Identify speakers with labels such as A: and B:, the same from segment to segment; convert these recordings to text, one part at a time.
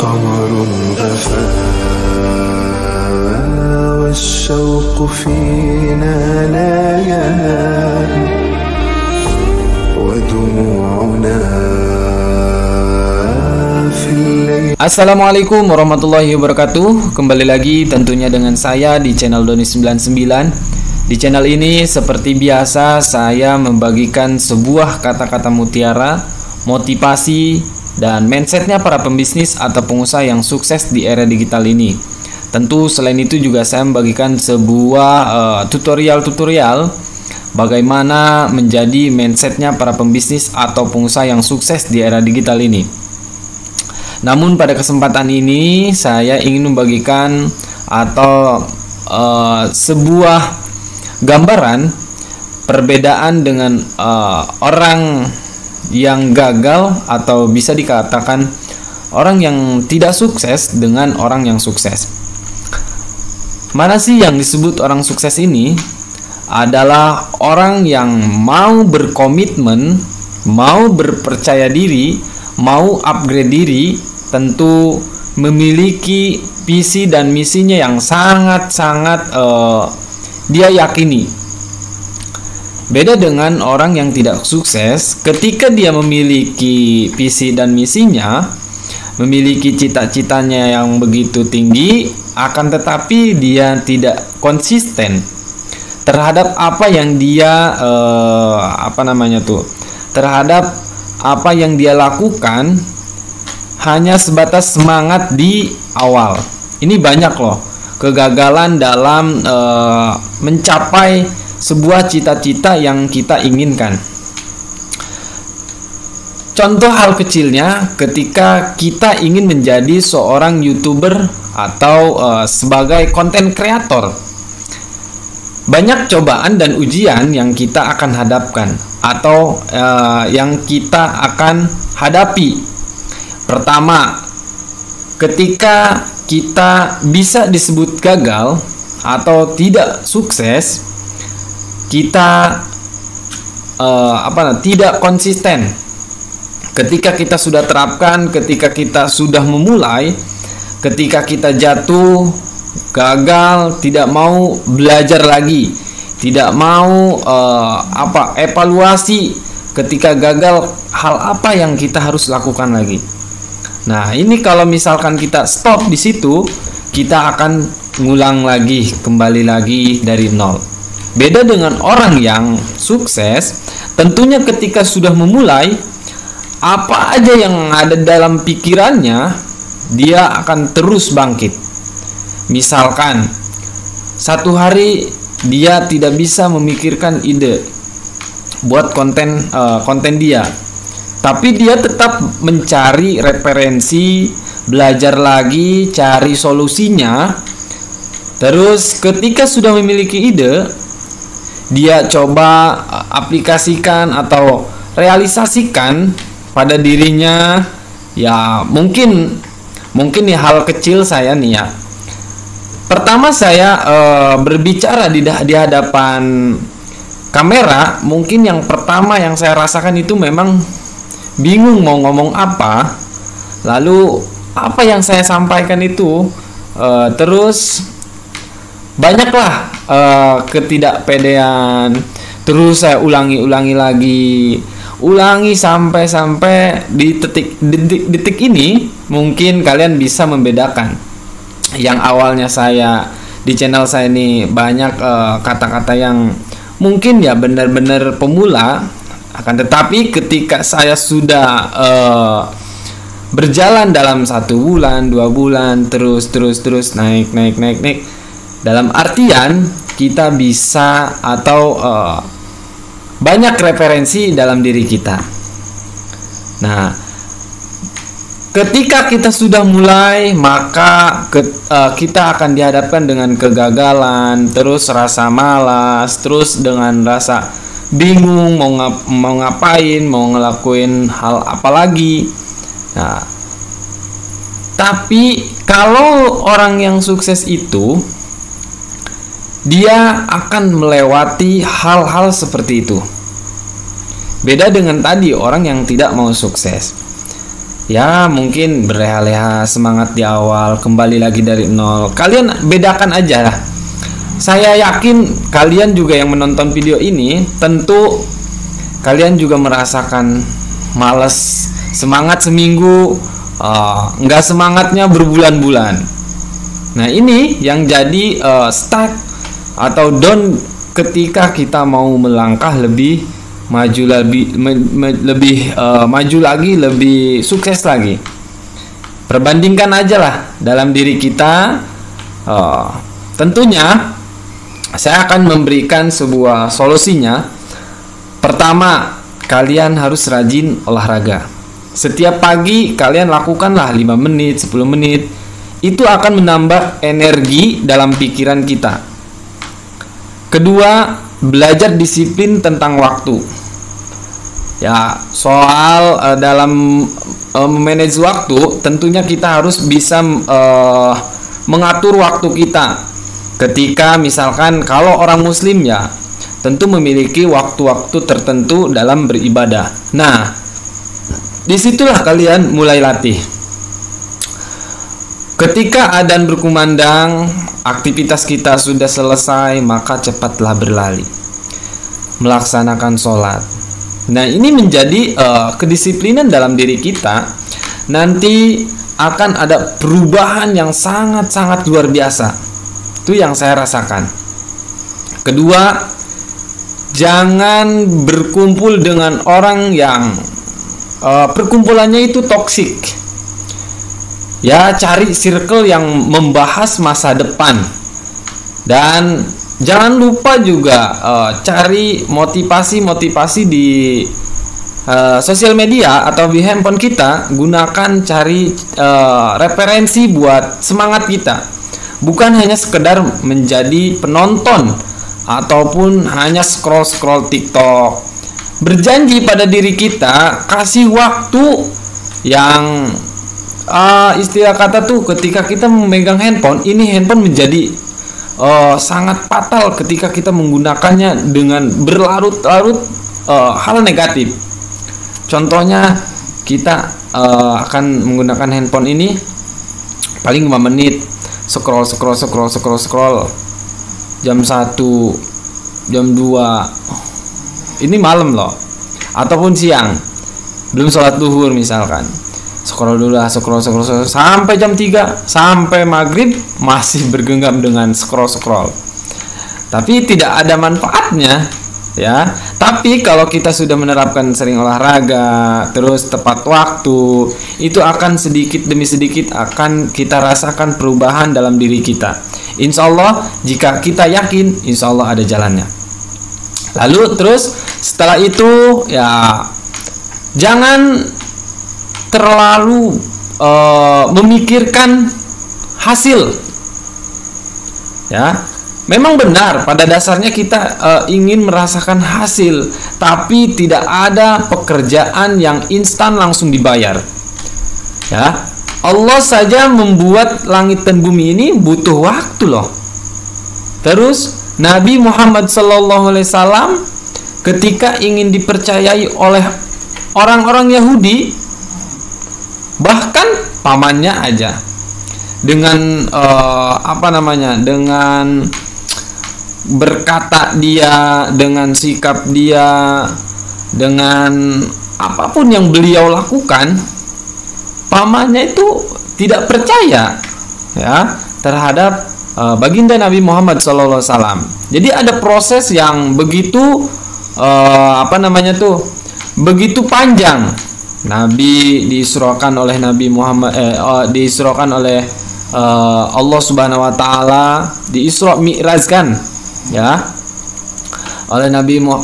A: قمر غفا والشوق فينا لا ينام ودموعنا في الليل.
B: Assalamualaikum warahmatullahi wabarakatuh. Kembali lagi tentunya dengan saya di channel Doni99. Di channel ini seperti biasa saya membagikan sebuah kata-kata mutiara, motivasi, dan mindsetnya para pembisnis atau pengusaha yang sukses di era digital ini. Tentu selain itu juga saya membagikan sebuah tutorial-tutorial bagaimana menjadi mindsetnya para pembisnis atau pengusaha yang sukses di era digital ini. Namun pada kesempatan ini saya ingin membagikan atau sebuah gambaran perbedaan dengan orang yang gagal atau bisa dikatakan orang yang tidak sukses dengan orang yang sukses. Mana sih yang disebut orang sukses ini? Adalah orang yang mau berkomitmen, mau berpercaya diri, mau upgrade diri, tentu memiliki visi dan misinya yang sangat-sangat dia yakini. Beda dengan orang yang tidak sukses, ketika dia memiliki visi dan misinya, memiliki cita-citanya yang begitu tinggi, akan tetapi dia tidak konsisten terhadap apa yang dia terhadap apa yang dia lakukan, hanya sebatas semangat di awal. Ini banyak loh kegagalan dalam mencapai sebuah cita-cita yang kita inginkan. Contoh hal kecilnya ketika kita ingin menjadi seorang YouTuber atau sebagai konten kreator. Banyak cobaan dan ujian yang kita akan hadapkan atau yang kita akan hadapi. Pertama, ketika kita bisa disebut gagal atau tidak sukses, kita tidak konsisten. Ketika kita sudah terapkan, ketika kita sudah memulai, ketika kita jatuh, gagal, tidak mau belajar lagi, tidak mau evaluasi ketika gagal, hal apa yang kita harus lakukan lagi. Nah, ini kalau misalkan kita stop di situ, kita akan ngulang lagi, kembali lagi dari nol. Beda dengan orang yang sukses, tentunya ketika sudah memulai, apa aja yang ada dalam pikirannya, dia akan terus bangkit. Misalkan, satu hari dia tidak bisa memikirkan ide buat konten dia, tapi dia tetap mencari referensi, belajar lagi, cari solusinya. Terus ketika sudah memiliki ide, dia coba aplikasikan atau realisasikan pada dirinya. Ya mungkin ya hal kecil saya nih ya. Pertama saya berbicara di hadapan kamera, mungkin yang pertama yang saya rasakan itu memang bingung mau ngomong apa. Lalu apa yang saya sampaikan itu terus banyaklah ketidakpedean. Terus saya ulangi lagi, sampai di detik ini mungkin kalian bisa membedakan. Yang awalnya saya di channel saya ini banyak kata-kata yang mungkin ya benar-benar pemula, akan tetapi ketika saya sudah berjalan dalam 1 bulan, 2 bulan, terus naik. Dalam artian kita bisa atau banyak referensi dalam diri kita. Nah, ketika kita sudah mulai, maka kita akan dihadapkan dengan kegagalan, terus rasa malas, terus dengan rasa bingung mau ngapain, mau ngelakuin hal apa lagi. Nah, tapi kalau orang yang sukses itu, dia akan melewati hal-hal seperti itu. Beda dengan tadi orang yang tidak mau sukses. ya mungkin berleha-leha, semangat di awal, kembali lagi dari nol. Kalian bedakan aja lah. Saya yakin kalian juga yang menonton video ini, tentu kalian juga merasakan males, semangat seminggu, nggak semangatnya berbulan-bulan. Nah ini yang jadi stuck atau down ketika kita mau melangkah lebih maju, lebih maju lagi, lebih sukses lagi. Perbandingkan aja lah dalam diri kita. Tentunya saya akan memberikan sebuah solusinya. Pertama, kalian harus rajin olahraga. Setiap pagi kalian lakukanlah 5 menit, 10 menit. Itu akan menambah energi dalam pikiran kita. Kedua, belajar disiplin tentang waktu. Ya, soal dalam memanage waktu, tentunya kita harus bisa mengatur waktu kita. Ketika misalkan kalau orang muslim ya, tentu memiliki waktu-waktu tertentu dalam beribadah. Nah, disitulah kalian mulai latih. Ketika adzan berkumandang, aktivitas kita sudah selesai, maka cepatlah berlari, melaksanakan sholat. Nah ini menjadi kedisiplinan dalam diri kita. Nanti akan ada perubahan yang sangat-sangat luar biasa. Itu yang saya rasakan. Kedua, jangan berkumpul dengan orang yang perkumpulannya itu toksik. Ya, cari circle yang membahas masa depan. Dan jangan lupa juga cari motivasi di sosial media atau di handphone kita. Gunakan cari referensi buat semangat kita. Bukan hanya sekedar menjadi penonton ataupun hanya scroll TikTok. Berjanji pada diri kita, kasih waktu yang istilah kata tuh ketika kita memegang handphone, ini handphone menjadi sangat fatal ketika kita menggunakannya dengan berlarut-larut hal negatif. Contohnya kita akan menggunakan handphone ini paling 5 menit, scroll jam 1, jam 2, ini malam loh, ataupun siang belum sholat duhur misalkan, scroll sampai jam 3, sampai maghrib masih bergenggam dengan scroll. Tapi tidak ada manfaatnya ya. Tapi kalau kita sudah menerapkan sering olahraga, terus tepat waktu, itu akan sedikit demi sedikit akan kita rasakan perubahan dalam diri kita. Insya Allah, jika kita yakin, insya Allah ada jalannya. Lalu terus setelah itu ya, jangan terlalu memikirkan hasil. Ya, memang benar pada dasarnya kita ingin merasakan hasil, tapi tidak ada pekerjaan yang instan langsung dibayar. Ya, Allah saja membuat langit dan bumi ini butuh waktu loh. Terus Nabi Muhammad SAW ketika ingin dipercayai oleh orang-orang Yahudi, bahkan pamannya aja dengan dengan berkata dia, dengan sikap dia, dengan apapun yang beliau lakukan, pamannya itu tidak percaya ya terhadap baginda Nabi Muhammad SAW. Jadi ada proses yang begitu begitu panjang. Nabi diisrakan oleh Nabi Muhammad diisrakan oleh Allah Subhanahu wa taala, diisra mi'rajkan ya oleh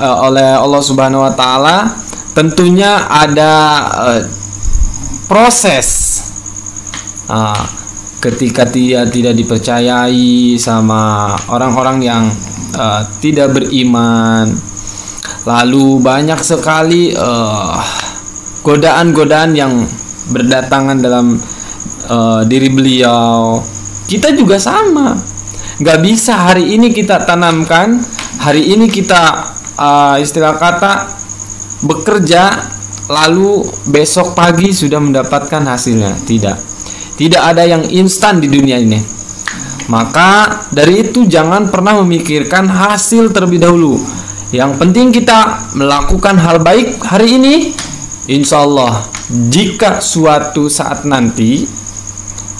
B: oleh Allah Subhanahu wa taala. Tentunya ada proses ketika dia tidak dipercayai sama orang-orang yang tidak beriman. Lalu banyak sekali godaan-godaan yang berdatangan dalam diri beliau. Kita juga sama, nggak bisa hari ini kita tanamkan, hari ini kita istilah kata bekerja lalu besok pagi sudah mendapatkan hasilnya. Tidak ada yang instan di dunia ini. Maka dari itu jangan pernah memikirkan hasil terlebih dahulu. Yang penting kita melakukan hal baik hari ini. Insya Allah jika suatu saat nanti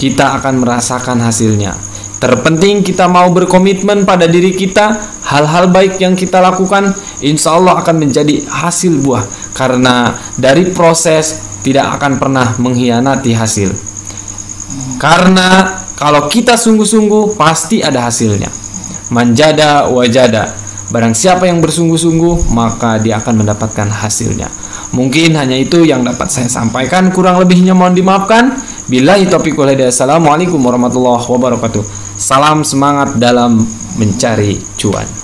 B: kita akan merasakan hasilnya. Terpenting kita mau berkomitmen pada diri kita. Hal-hal baik yang kita lakukan insya Allah akan menjadi hasil buah. Karena dari proses tidak akan pernah mengkhianati hasil. Karena kalau kita sungguh-sungguh pasti ada hasilnya. Manjada wajada. Barang siapa yang bersungguh-sungguh maka dia akan mendapatkan hasilnya. Mungkin hanya itu yang dapat saya sampaikan. Kurang lebihnya mohon dimaafkan. Billahi taufiq wal hidayah. Assalamualaikum warahmatullahi wabarakatuh. Salam semangat dalam mencari cuan.